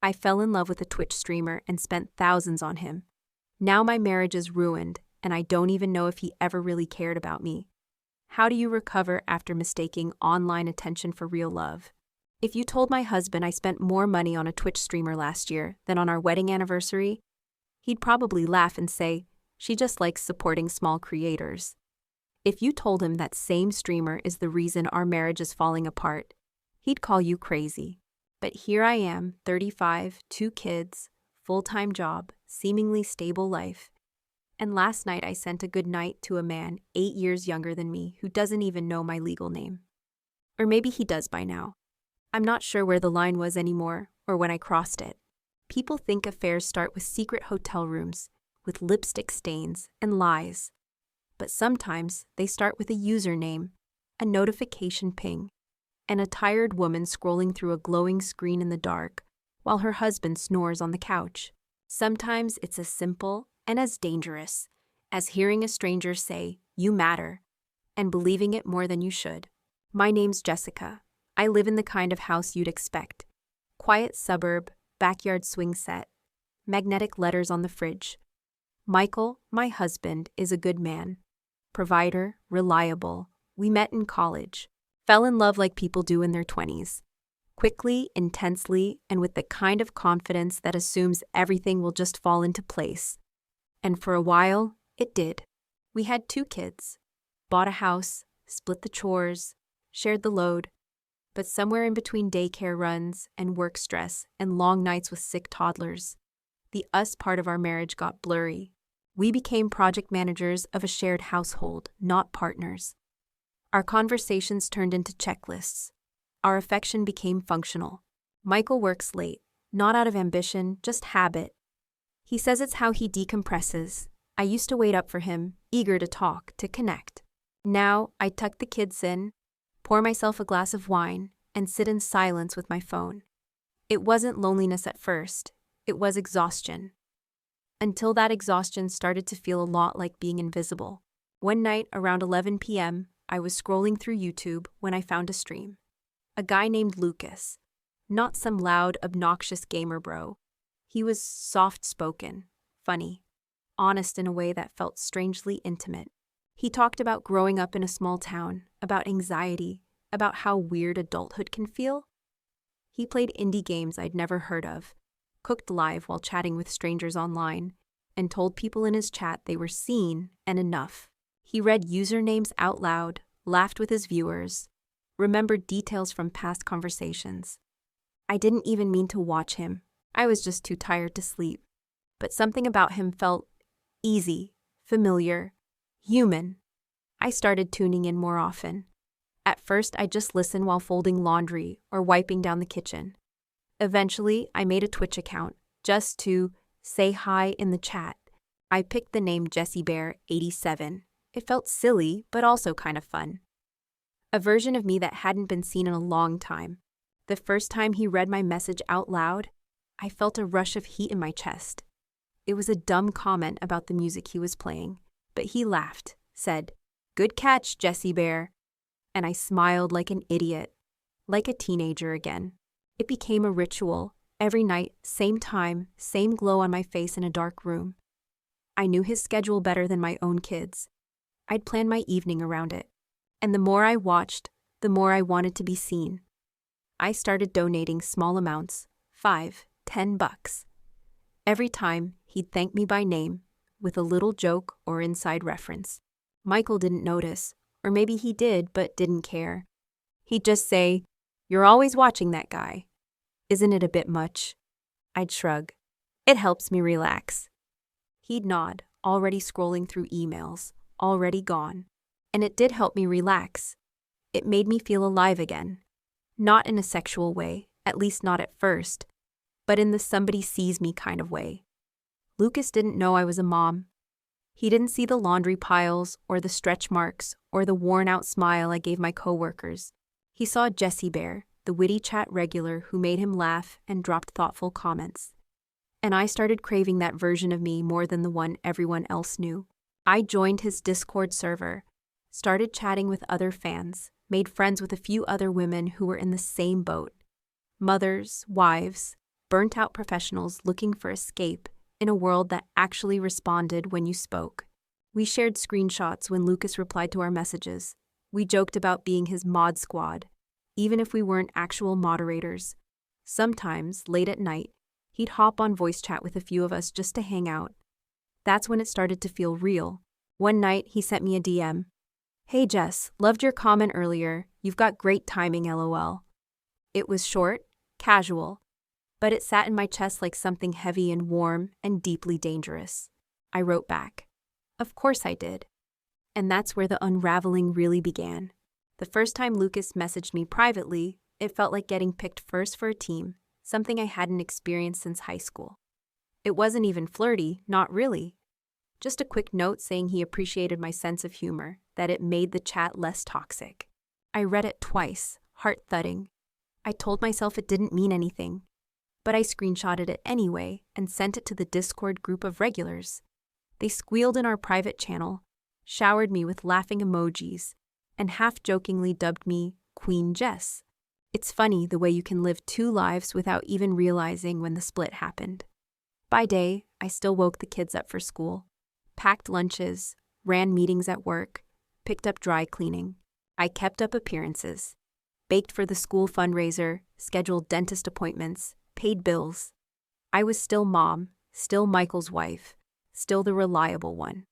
I fell in love with a Twitch streamer and spent thousands on him. Now my marriage is ruined, and I don't even know if he ever really cared about me. How do you recover after mistaking online attention for real love? If you told my husband I spent more money on a Twitch streamer last year than on our wedding anniversary, he'd probably laugh and say, she just likes supporting small creators. If you told him that same streamer is the reason our marriage is falling apart, he'd call you crazy. But here I am, 35, 2 kids, full-time job, seemingly stable life. And last night I sent a good night to a man 8 years younger than me who doesn't even know my legal name. Or maybe he does by now. I'm not sure where the line was anymore or when I crossed it. People think affairs start with secret hotel rooms, with lipstick stains and lies. But sometimes they start with a username, a notification ping, and a tired woman scrolling through a glowing screen in the dark while her husband snores on the couch. Sometimes it's as simple and as dangerous as hearing a stranger say, "You matter," and believing it more than you should. My name's Jessica. I live in the kind of house you'd expect. Quiet suburb, backyard swing set, magnetic letters on the fridge. Michael, my husband, is a good man. Provider, reliable. We met in college. Fell in love like people do in their 20s. Quickly, intensely, and with the kind of confidence that assumes everything will just fall into place. And for a while, it did. We had 2 kids. Bought a house, split the chores, shared the load. But somewhere in between daycare runs and work stress and long nights with sick toddlers, the us part of our marriage got blurry. We became project managers of a shared household, not partners. Our conversations turned into checklists. Our affection became functional. Michael works late, not out of ambition, just habit. He says it's how he decompresses. I used to wait up for him, eager to talk, to connect. Now, I tuck the kids in, pour myself a glass of wine, and sit in silence with my phone. It wasn't loneliness at first. It was exhaustion. Until that exhaustion started to feel a lot like being invisible. One night, around 11 p.m., I was scrolling through YouTube when I found a stream. A guy named Lucas. Not some loud, obnoxious gamer bro. He was soft-spoken, funny, honest in a way that felt strangely intimate. He talked about growing up in a small town, about anxiety, about how weird adulthood can feel. He played indie games I'd never heard of, cooked live while chatting with strangers online, and told people in his chat they were seen and enough. He read usernames out loud, laughed with his viewers, remembered details from past conversations. I didn't even mean to watch him. I was just too tired to sleep. But something about him felt easy, familiar, human. I started tuning in more often. At first, I just listened while folding laundry or wiping down the kitchen. Eventually, I made a Twitch account just to say hi in the chat. I picked the name JessieBear87. It felt silly, but also kind of fun. A version of me that hadn't been seen in a long time. The first time he read my message out loud, I felt a rush of heat in my chest. It was a dumb comment about the music he was playing, but he laughed, said, "Good catch, Jessie Bear." And I smiled like an idiot, like a teenager again. It became a ritual. Every night, same time, same glow on my face in a dark room. I knew his schedule better than my own kids. I'd plan my evening around it. And the more I watched, the more I wanted to be seen. I started donating small amounts, $5, $10. Every time, he'd thank me by name, with a little joke or inside reference. Michael didn't notice, or maybe he did but didn't care. He'd just say, "You're always watching that guy. Isn't it a bit much?" I'd shrug. "It helps me relax." He'd nod, already scrolling through emails, already gone. And it did help me relax. It made me feel alive again. Not in a sexual way, at least not at first, but in the somebody sees me kind of way. Lucas didn't know I was a mom. He didn't see the laundry piles or the stretch marks or the worn-out smile I gave my coworkers. He saw Jessie Bear, the witty chat regular who made him laugh and dropped thoughtful comments. And I started craving that version of me more than the one everyone else knew. I joined his Discord server, started chatting with other fans, made friends with a few other women who were in the same boat. Mothers, wives, burnt-out professionals looking for escape in a world that actually responded when you spoke. We shared screenshots when Lucas replied to our messages. We joked about being his mod squad, even if we weren't actual moderators. Sometimes, late at night, he'd hop on voice chat with a few of us just to hang out. That's when it started to feel real. One night, he sent me a DM. "Hey Jess, loved your comment earlier. You've got great timing, LOL." It was short, casual, but it sat in my chest like something heavy and warm and deeply dangerous. I wrote back, "Of course I did." And that's where the unraveling really began. The first time Lucas messaged me privately, it felt like getting picked first for a team, something I hadn't experienced since high school. It wasn't even flirty, not really. Just a quick note saying he appreciated my sense of humor, that it made the chat less toxic. I read it twice, heart thudding. I told myself it didn't mean anything, but I screenshotted it anyway and sent it to the Discord group of regulars. They squealed in our private channel, showered me with laughing emojis, and half-jokingly dubbed me Queen Jess. It's funny the way you can live two lives without even realizing when the split happened. By day, I still woke the kids up for school, packed lunches, ran meetings at work, picked up dry cleaning. I kept up appearances, baked for the school fundraiser, scheduled dentist appointments, paid bills. I was still mom, still Michael's wife, still the reliable one.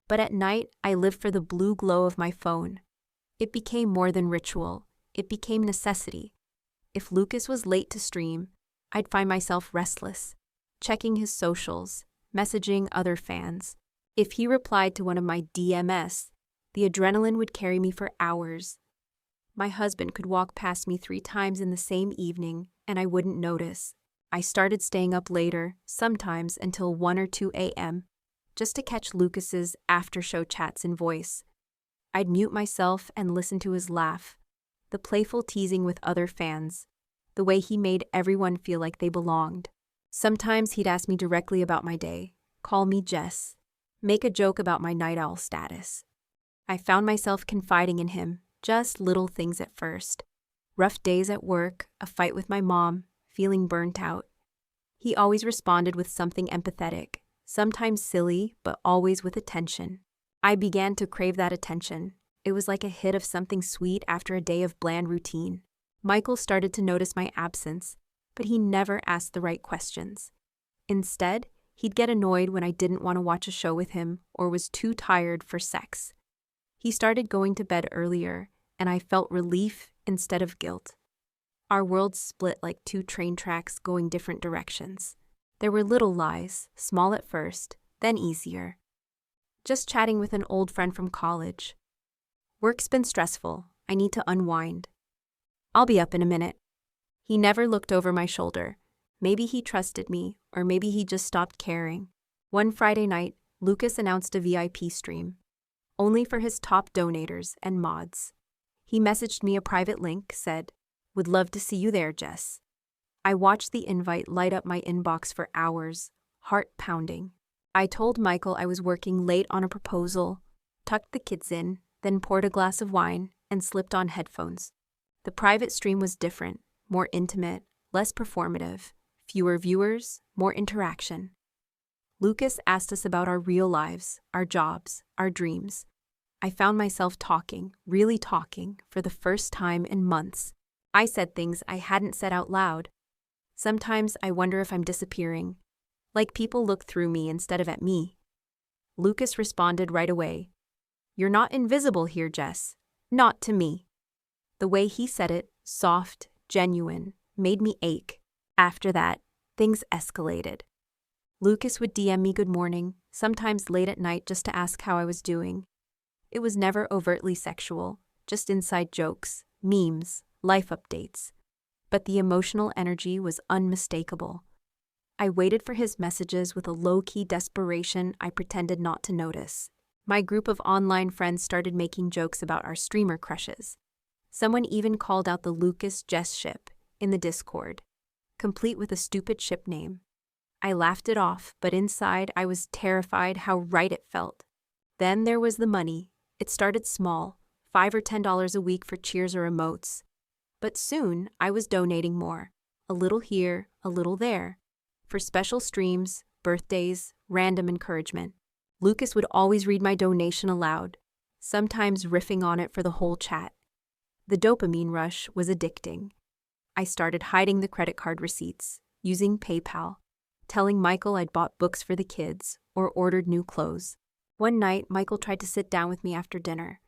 But at night, I lived for the blue glow of my phone. It became more than ritual. It became necessity. If Lucas was late to stream, I'd find myself restless, checking his socials, messaging other fans. If he replied to one of my DMs, the adrenaline would carry me for hours. My husband could walk past me 3 times in the same evening, and I wouldn't notice. I started staying up later, sometimes until 1 or 2 a.m., just to catch Lucas's after-show chats in voice. I'd mute myself and listen to his laugh, the playful teasing with other fans, the way he made everyone feel like they belonged. Sometimes he'd ask me directly about my day, call me Jess, make a joke about my night owl status. I found myself confiding in him, just little things at first. Rough days at work, a fight with my mom, feeling burnt out. He always responded with something empathetic, sometimes silly, but always with attention. I began to crave that attention. It was like a hit of something sweet after a day of bland routine. Michael started to notice my absence, but he never asked the right questions. Instead, he'd get annoyed when I didn't want to watch a show with him or was too tired for sex. He started going to bed earlier, and I felt relief instead of guilt. Our worlds split like 2 train tracks going different directions. There were little lies, small at first, then easier. Just chatting with an old friend from college. Work's been stressful. I need to unwind. I'll be up in a minute. He never looked over my shoulder. Maybe he trusted me, or maybe he just stopped caring. One Friday night, Lucas announced a VIP stream, only for his top donators and mods. He messaged me a private link, said, "Would love to see you there, Jess." I watched the invite light up my inbox for hours, heart pounding. I told Michael I was working late on a proposal, tucked the kids in, then poured a glass of wine and slipped on headphones. The private stream was different, more intimate, less performative, fewer viewers, more interaction. Lucas asked us about our real lives, our jobs, our dreams. I found myself talking, really talking, for the first time in months. I said things I hadn't said out loud. Sometimes I wonder if I'm disappearing, like people look through me instead of at me. Lucas responded right away. "You're not invisible here, Jess. Not to me." The way he said it, soft, genuine, made me ache. After that, things escalated. Lucas would DM me good morning, sometimes late at night just to ask how I was doing. It was never overtly sexual, just inside jokes, memes, life updates. But the emotional energy was unmistakable. I waited for his messages with a low-key desperation I pretended not to notice. My group of online friends started making jokes about our streamer crushes. Someone even called out the Lucas-Jess ship in the Discord, complete with a stupid ship name. I laughed it off, but inside I was terrified how right it felt. Then there was the money. It started small, $5 or $10 a week for cheers or emotes. But soon I was donating more, a little here, a little there. For special streams, birthdays, random encouragement. Lucas would always read my donation aloud, sometimes riffing on it for the whole chat. The dopamine rush was addicting. I started hiding the credit card receipts, using PayPal, telling Michael I'd bought books for the kids or ordered new clothes. One night, Michael tried to sit down with me after dinner.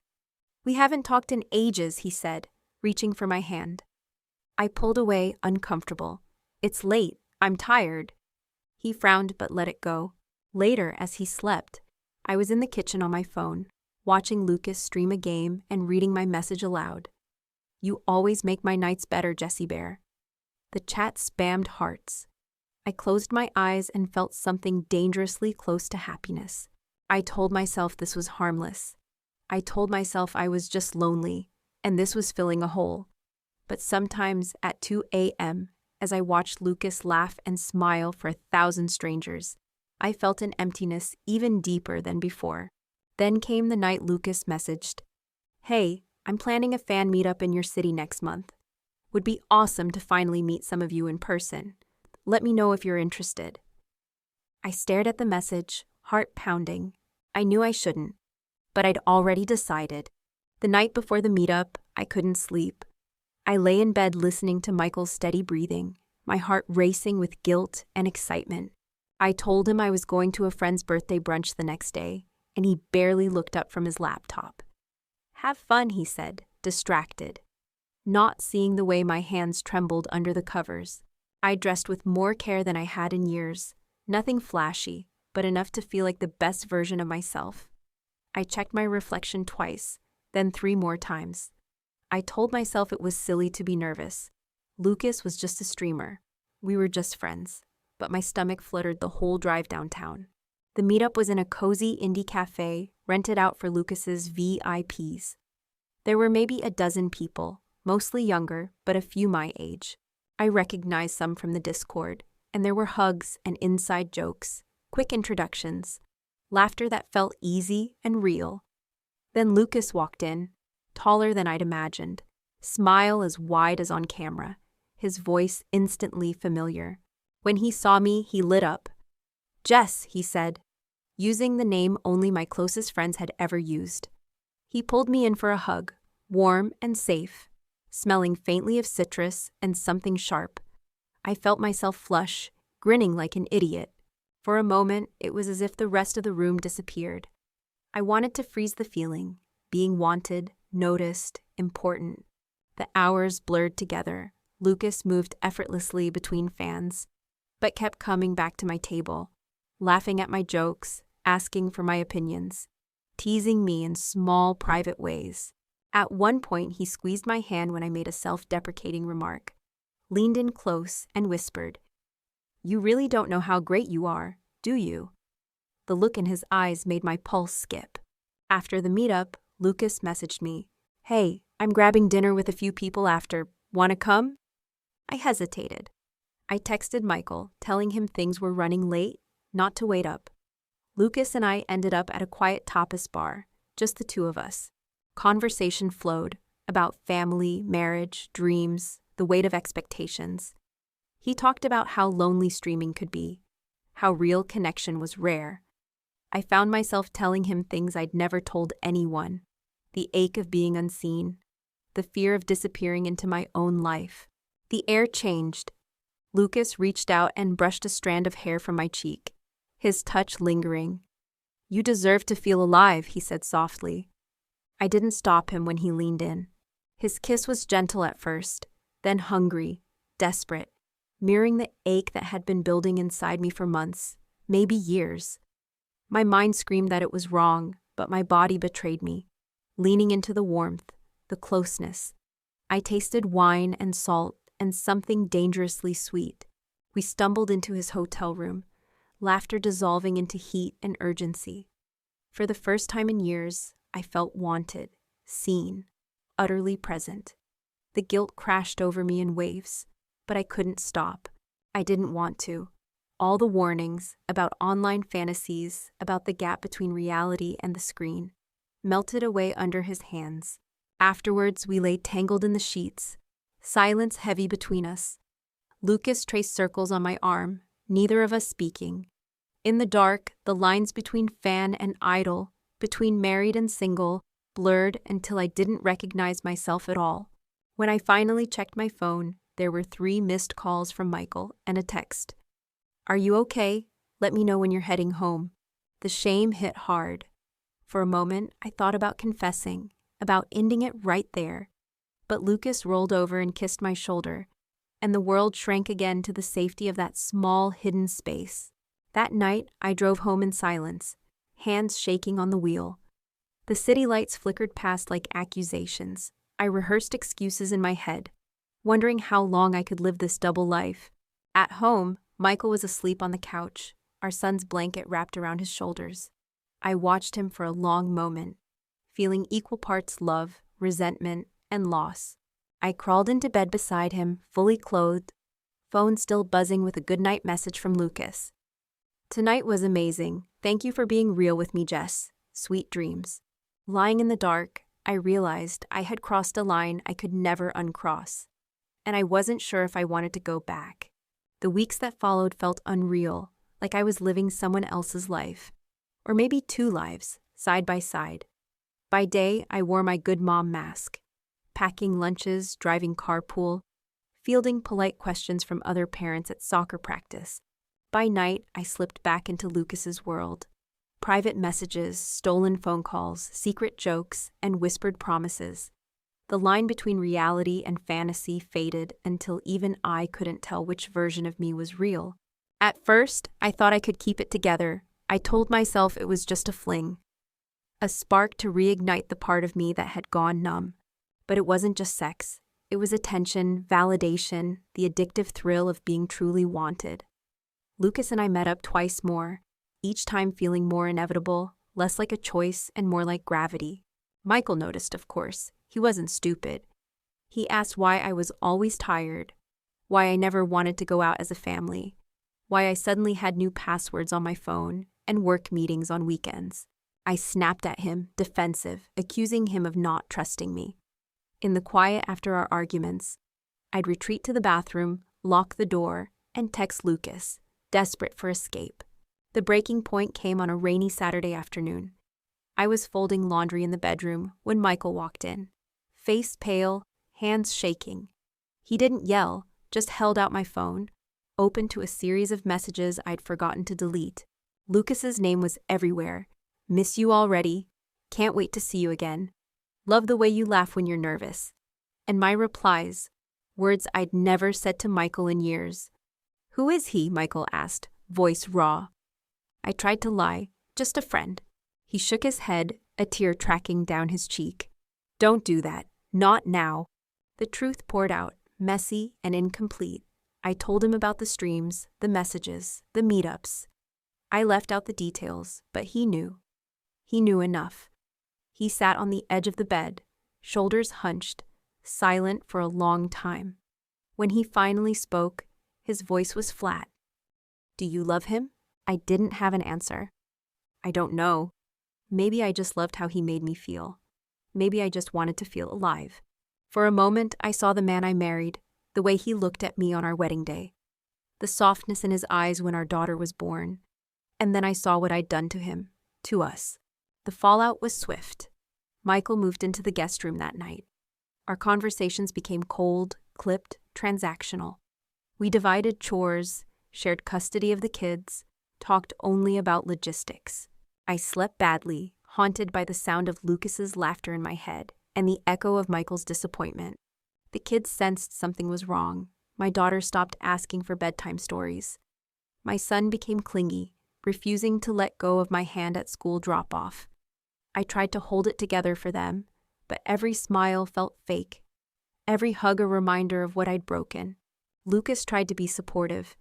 "We haven't talked in ages," he said, reaching for my hand. I pulled away, uncomfortable. "It's late. I'm tired." He frowned but let it go. Later, as he slept, I was in the kitchen on my phone, watching Lucas stream a game and reading my message aloud. "You always make my nights better, Jessie Bear." The chat spammed hearts. I closed my eyes and felt something dangerously close to happiness. I told myself this was harmless. I told myself I was just lonely, and this was filling a hole. But sometimes at 2 a.m., as I watched Lucas laugh and smile for 1,000 strangers, I felt an emptiness even deeper than before. Then came the night Lucas messaged, "Hey, I'm planning a fan meetup in your city next month. Would be awesome to finally meet some of you in person. Let me know if you're interested." I stared at the message, heart pounding. I knew I shouldn't, but I'd already decided. The night before the meetup, I couldn't sleep. I lay in bed listening to Michael's steady breathing, my heart racing with guilt and excitement. I told him I was going to a friend's birthday brunch the next day, and he barely looked up from his laptop. "Have fun," he said, distracted. Not seeing the way my hands trembled under the covers, I dressed with more care than I had in years, nothing flashy, but enough to feel like the best version of myself. I checked my reflection twice, then 3 more times. I told myself it was silly to be nervous. Lucas was just a streamer. We were just friends. But my stomach fluttered the whole drive downtown. The meetup was in a cozy indie cafe rented out for Lucas's VIPs. There were maybe a dozen people, mostly younger, but a few my age. I recognized some from the Discord, and there were hugs and inside jokes, quick introductions, laughter that felt easy and real. Then Lucas walked in, taller than I'd imagined, smile as wide as on camera, his voice instantly familiar. When he saw me, he lit up. "Jess," he said, using the name only my closest friends had ever used. He pulled me in for a hug, warm and safe, smelling faintly of citrus and something sharp. I felt myself flush, grinning like an idiot. For a moment, it was as if the rest of the room disappeared. I wanted to freeze the feeling, being wanted, noticed, important. The hours blurred together. Lucas moved effortlessly between fans, but kept coming back to my table, laughing at my jokes, asking for my opinions, teasing me in small, private ways. At one point, he squeezed my hand when I made a self-deprecating remark, leaned in close, and whispered, "You really don't know how great you are, do you?" The look in his eyes made my pulse skip. After the meetup, Lucas messaged me, "Hey, I'm grabbing dinner with a few people after. Wanna come?" I hesitated. I texted Michael, telling him things were running late, not to wait up. Lucas and I ended up at a quiet tapas bar, just the two of us. Conversation flowed about family, marriage, dreams, the weight of expectations. He talked about how lonely streaming could be, how real connection was rare. I found myself telling him things I'd never told anyone, the ache of being unseen, the fear of disappearing into my own life. The air changed. Lucas reached out and brushed a strand of hair from my cheek, his touch lingering. "You deserve to feel alive," he said softly. I didn't stop him when he leaned in. His kiss was gentle at first, then hungry, desperate, mirroring the ache that had been building inside me for months, maybe years. My mind screamed that it was wrong, but my body betrayed me, leaning into the warmth, the closeness. I tasted wine and salt and something dangerously sweet. We stumbled into his hotel room, laughter dissolving into heat and urgency. For the first time in years, I felt wanted, seen, utterly present. The guilt crashed over me in waves, but I couldn't stop. I didn't want to. All the warnings about online fantasies, about the gap between reality and the screen, melted away under his hands. Afterwards, we lay tangled in the sheets, silence heavy between us. Lucas traced circles on my arm, neither of us speaking. In the dark, the lines between fan and idol, between married and single, blurred until I didn't recognize myself at all. When I finally checked my phone, there were 3 missed calls from Michael and a text. "Are you okay? Let me know when you're heading home." The shame hit hard. For a moment, I thought about confessing, about ending it right there. But Lucas rolled over and kissed my shoulder, and the world shrank again to the safety of that small, hidden space. That night, I drove home in silence, hands shaking on the wheel. The city lights flickered past like accusations. I rehearsed excuses in my head, wondering how long I could live this double life. At home, Michael was asleep on the couch, our son's blanket wrapped around his shoulders. I watched him for a long moment, feeling equal parts love, resentment, and loss. I crawled into bed beside him, fully clothed, phone still buzzing with a goodnight message from Lucas. "Tonight was amazing. Thank you for being real with me, Jess. Sweet dreams." Lying in the dark, I realized I had crossed a line I could never uncross, and I wasn't sure if I wanted to go back. The weeks that followed felt unreal, like I was living someone else's life, or maybe 2 lives, side by side. By day, I wore my good mom mask, packing lunches, driving carpool, fielding polite questions from other parents at soccer practice. By night, I slipped back into Lucas's world. Private messages, stolen phone calls, secret jokes, and whispered promises. The line between reality and fantasy faded until even I couldn't tell which version of me was real. At first, I thought I could keep it together. I told myself it was just a fling, a spark to reignite the part of me that had gone numb. But it wasn't just sex. It was attention, validation, the addictive thrill of being truly wanted. Lucas and I met up twice more, each time feeling more inevitable, less like a choice and more like gravity. Michael noticed, of course. He wasn't stupid. He asked why I was always tired, why I never wanted to go out as a family, why I suddenly had new passwords on my phone and work meetings on weekends. I snapped at him, defensive, accusing him of not trusting me. In the quiet after our arguments, I'd retreat to the bathroom, lock the door, and text Lucas, desperate for escape. The breaking point came on a rainy Saturday afternoon. I was folding laundry in the bedroom when Michael walked in, face pale, hands shaking. He didn't yell, just held out my phone, open to a series of messages I'd forgotten to delete. Lucas's name was everywhere. "Miss you already. Can't wait to see you again. Love the way you laugh when you're nervous." And my replies, words I'd never said to Michael in years. "Who is he?" Michael asked, voice raw. I tried to lie, just a friend. He shook his head, a tear tracking down his cheek. "Don't do that. Not now." The truth poured out, messy and incomplete. I told him about the streams, the messages, the meetups. I left out the details, but he knew. He knew enough. He sat on the edge of the bed, shoulders hunched, silent for a long time. When he finally spoke, his voice was flat. "Do you love him?" I didn't have an answer. "I don't know. Maybe I just loved how he made me feel. Maybe I just wanted to feel alive." For a moment, I saw the man I married, the way he looked at me on our wedding day, the softness in his eyes when our daughter was born. And then I saw what I'd done to him, to us. The fallout was swift. Michael moved into the guest room that night. Our conversations became cold, clipped, transactional. We divided chores, shared custody of the kids, talked only about logistics. I slept badly, haunted by the sound of Lucas's laughter in my head and the echo of Michael's disappointment. The kids sensed something was wrong. My daughter stopped asking for bedtime stories. My son became clingy, refusing to let go of my hand at school drop-off. I tried to hold it together for them, but every smile felt fake. Every hug a reminder of what I'd broken. Lucas tried to be supportive.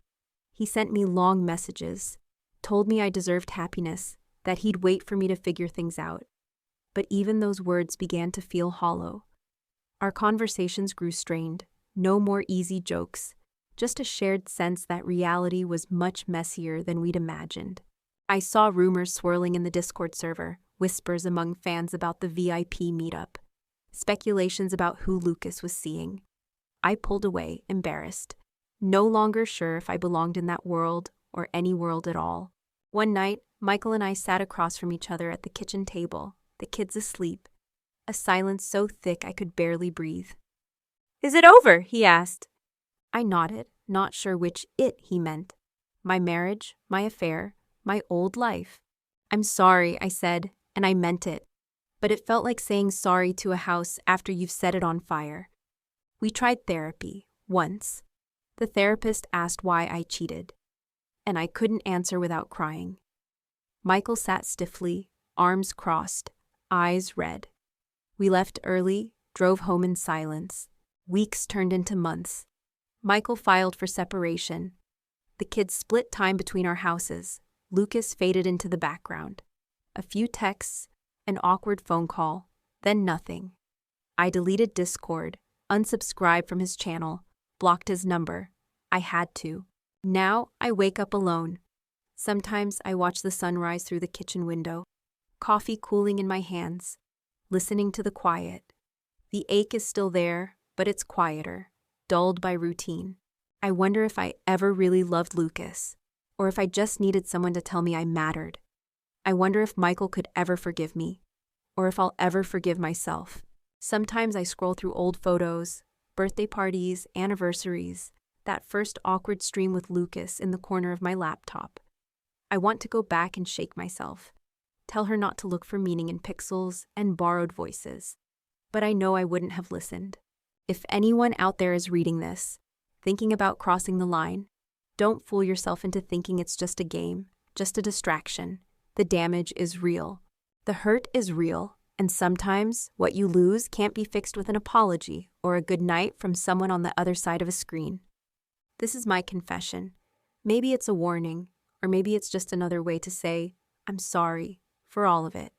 He sent me long messages, told me I deserved happiness, that he'd wait for me to figure things out. But even those words began to feel hollow. Our conversations grew strained. No more easy jokes, just a shared sense that reality was much messier than we'd imagined. I saw rumors swirling in the Discord server, whispers among fans about the VIP meetup, speculations about who Lucas was seeing. I pulled away, embarrassed. no longer sure if I belonged in that world or any world at all. One night, Michael and I sat across from each other at the kitchen table, the kids asleep, a silence so thick I could barely breathe. "Is it over?" he asked. I nodded, not sure which "it" he meant. My marriage, my affair, my old life. "I'm sorry," I said, and I meant it. But it felt like saying sorry to a house after you've set it on fire. We tried therapy, once. The therapist asked why I cheated, and I couldn't answer without crying. Michael sat stiffly, arms crossed, eyes red. We left early, drove home in silence. Weeks turned into months. Michael filed for separation. The kids split time between our houses. Lucas faded into the background. A few texts, an awkward phone call, then nothing. I deleted Discord, unsubscribed from his channel, blocked his number. I had to. Now I wake up alone. Sometimes I watch the sunrise through the kitchen window, coffee cooling in my hands, listening to the quiet. The ache is still there, but it's quieter, dulled by routine. I wonder if I ever really loved Lucas, or if I just needed someone to tell me I mattered. I wonder if Michael could ever forgive me, or if I'll ever forgive myself. Sometimes I scroll through old photos, birthday parties, anniversaries, that first awkward stream with Lucas in the corner of my laptop. I want to go back and shake myself, tell her not to look for meaning in pixels and borrowed voices. But I know I wouldn't have listened. If anyone out there is reading this, thinking about crossing the line, don't fool yourself into thinking it's just a game, just a distraction. The damage is real. The hurt is real, and sometimes what you lose can't be fixed with an apology or a good night from someone on the other side of a screen. This is my confession. Maybe it's a warning, or maybe it's just another way to say, I'm sorry for all of it.